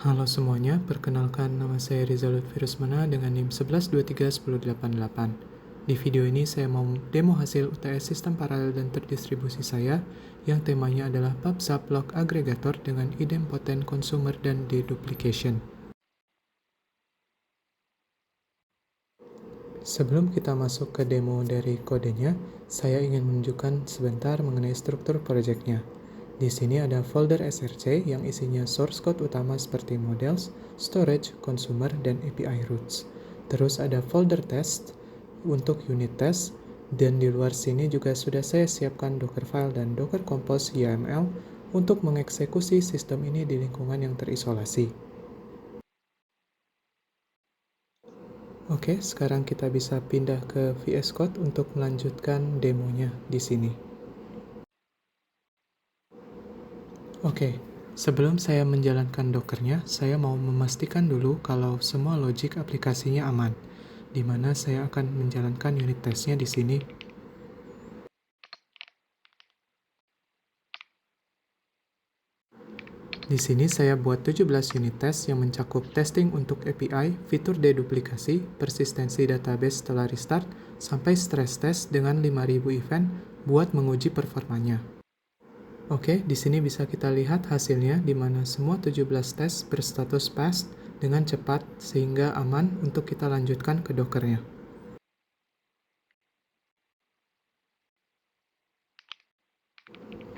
Halo semuanya, perkenalkan nama saya Rizal Lutfi-Rusmana dengan NIM 11231088. Di video ini saya mau demo hasil UTS sistem paralel dan terdistribusi saya yang temanya adalah bab sublog agregator dengan idempotent consumer dan deduplication. Sebelum kita masuk ke demo dari kodenya, saya ingin menunjukkan sebentar mengenai struktur projectnya. Di sini ada folder src yang isinya source code utama seperti models, storage, consumer, dan API roots. Terus ada folder test untuk unit test, dan di luar sini juga sudah saya siapkan Dockerfile dan Docker Compose YAML untuk mengeksekusi sistem ini di lingkungan yang terisolasi. Oke, sekarang kita bisa pindah ke VS Code untuk melanjutkan demonya di sini. Oke, sebelum saya menjalankan Dockernya, saya mau memastikan dulu kalau semua logik aplikasinya aman, di mana saya akan menjalankan unit testnya di sini. Di sini saya buat 17 unit test yang mencakup testing untuk API, fitur deduplikasi, persistensi database setelah restart, sampai stress test dengan 5000 event buat menguji performanya. Oke, di sini bisa kita lihat hasilnya di mana semua 17 tes berstatus passed dengan cepat sehingga aman untuk kita lanjutkan ke Dockernya.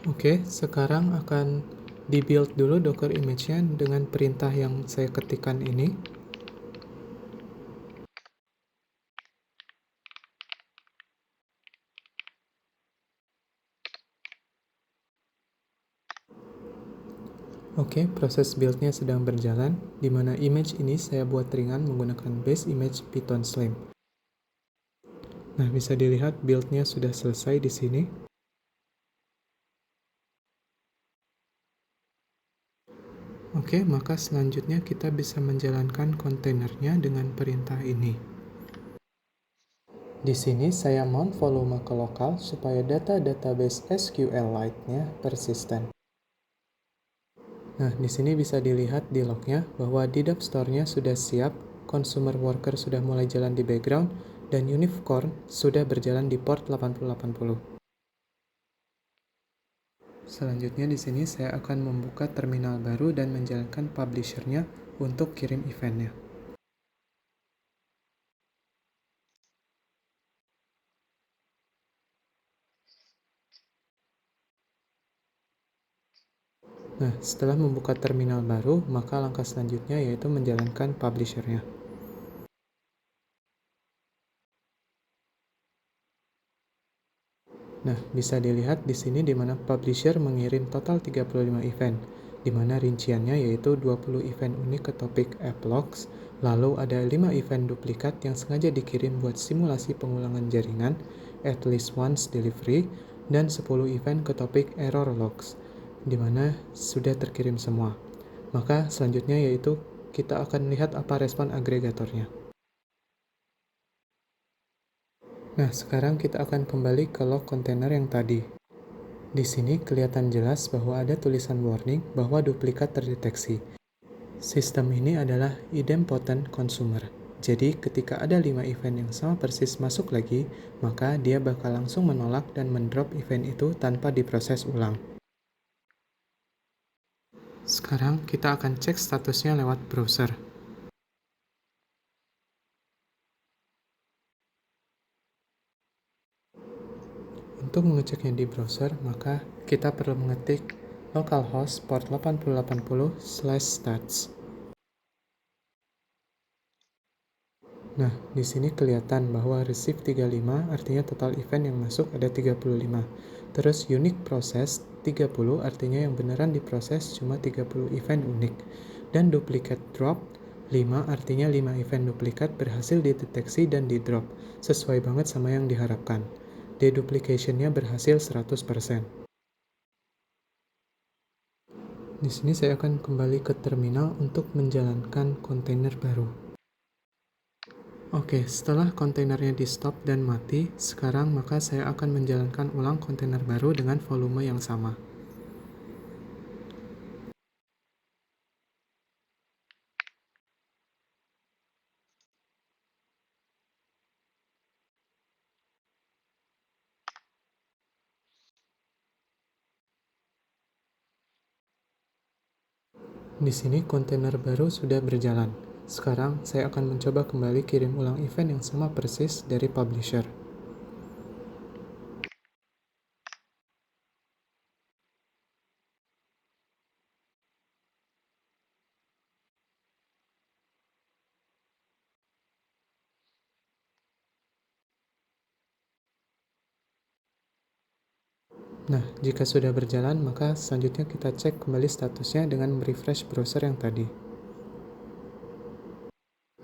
Oke, sekarang akan di-build dulu Docker image-nya dengan perintah yang saya ketikkan ini. Oke, proses build-nya sedang berjalan, di mana image ini saya buat ringan menggunakan base image Python Slim. Nah, bisa dilihat build-nya sudah selesai di sini. Oke, maka selanjutnya kita bisa menjalankan kontainernya dengan perintah ini. Di sini saya mount volume ke lokal supaya data database SQLite-nya persisten. Nah, di sini bisa dilihat di lognya bahwa di dap store-nya sudah siap, consumer worker sudah mulai jalan di background, dan unicorn sudah berjalan di port 8080. Selanjutnya di sini saya akan membuka terminal baru dan menjalankan publisher-nya untuk kirim event-nya. Nah, setelah membuka terminal baru, maka langkah selanjutnya yaitu menjalankan publisher-nya. Nah, bisa dilihat di sini di mana publisher mengirim total 35 event, di mana rinciannya yaitu 20 event unik ke topik AppLogs, lalu ada 5 event duplikat yang sengaja dikirim buat simulasi pengulangan jaringan, at least once delivery, dan 10 event ke topik error logs, di mana sudah terkirim semua. Maka selanjutnya yaitu kita akan lihat apa respon agregatornya. Nah, sekarang kita akan kembali ke log kontainer yang tadi. Di sini kelihatan jelas bahwa ada tulisan warning bahwa duplikat terdeteksi. Sistem ini adalah idempotent consumer. Jadi, ketika ada 5 event yang sama persis masuk lagi, maka dia bakal langsung menolak dan mendrop event itu tanpa diproses ulang. Sekarang kita akan cek statusnya lewat browser. Untuk mengeceknya di browser, maka kita perlu mengetik localhost port 8080/stats. Nah, di sini kelihatan bahwa receive 35 artinya total event yang masuk ada 35. Terus unique process 30 artinya yang beneran diproses cuma 30 event unik. Dan duplicate drop 5 artinya 5 event duplikat berhasil dideteksi dan di drop. Sesuai banget sama yang diharapkan. Deduplication-nya berhasil 100%. Di sini saya akan kembali ke terminal untuk menjalankan kontainer baru. Oke, setelah kontainernya di stop dan mati, sekarang maka saya akan menjalankan ulang kontainer baru dengan volume yang sama. Di sini kontainer baru sudah berjalan. Sekarang saya akan mencoba kembali kirim ulang event yang sama persis dari publisher. Nah, jika sudah berjalan, maka selanjutnya kita cek kembali statusnya dengan merefresh browser yang tadi.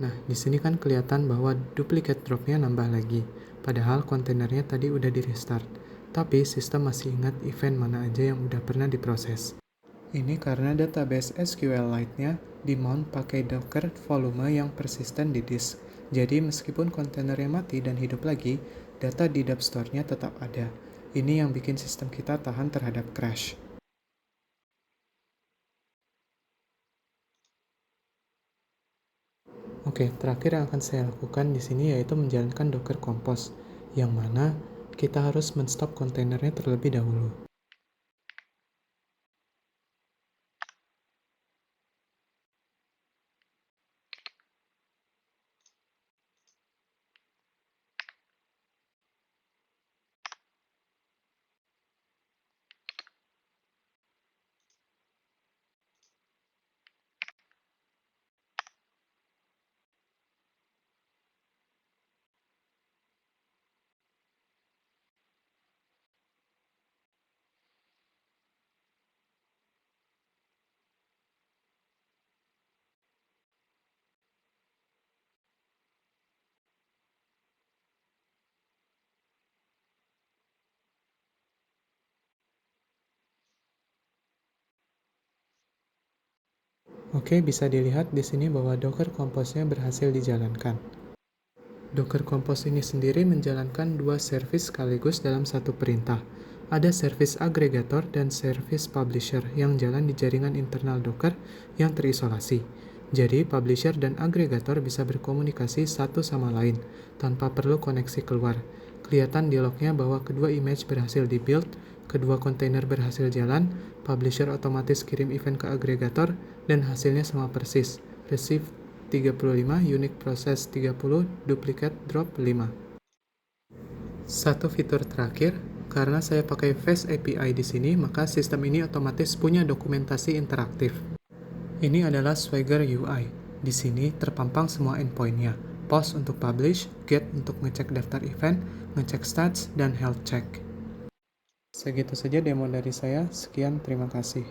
Nah, di sini kan kelihatan bahwa duplicate dropnya nambah lagi, padahal kontainernya tadi udah di restart. Tapi sistem masih ingat event mana aja yang udah pernah diproses. Ini karena database SQLite-nya di-mount pakai Docker volume yang persisten di disk. Jadi meskipun kontainernya mati dan hidup lagi, data di dap store-nya tetap ada. Ini yang bikin sistem kita tahan terhadap crash. Oke, terakhir yang akan saya lakukan di sini yaitu menjalankan Docker Compose, yang mana kita harus men-stop kontainernya terlebih dahulu. Oke, bisa dilihat di sini bahwa Docker Compose-nya berhasil dijalankan. Docker Compose ini sendiri menjalankan dua service sekaligus dalam satu perintah. Ada service aggregator dan service publisher yang jalan di jaringan internal Docker yang terisolasi. Jadi, publisher dan aggregator bisa berkomunikasi satu sama lain tanpa perlu koneksi keluar. Kelihatan di lognya bahwa kedua image berhasil di-build, kedua kontainer berhasil jalan, publisher otomatis kirim event ke aggregator, dan hasilnya sama persis. Receive 35, unique process 30, duplicate drop 5. Satu fitur terakhir, karena saya pakai Fast API di sini, maka sistem ini otomatis punya dokumentasi interaktif. Ini adalah Swagger UI. Di sini terpampang semua endpoint-nya. Post untuk publish, get untuk ngecek daftar event, ngecek stats, dan health check. Segitu saja demo dari saya. Sekian, terima kasih.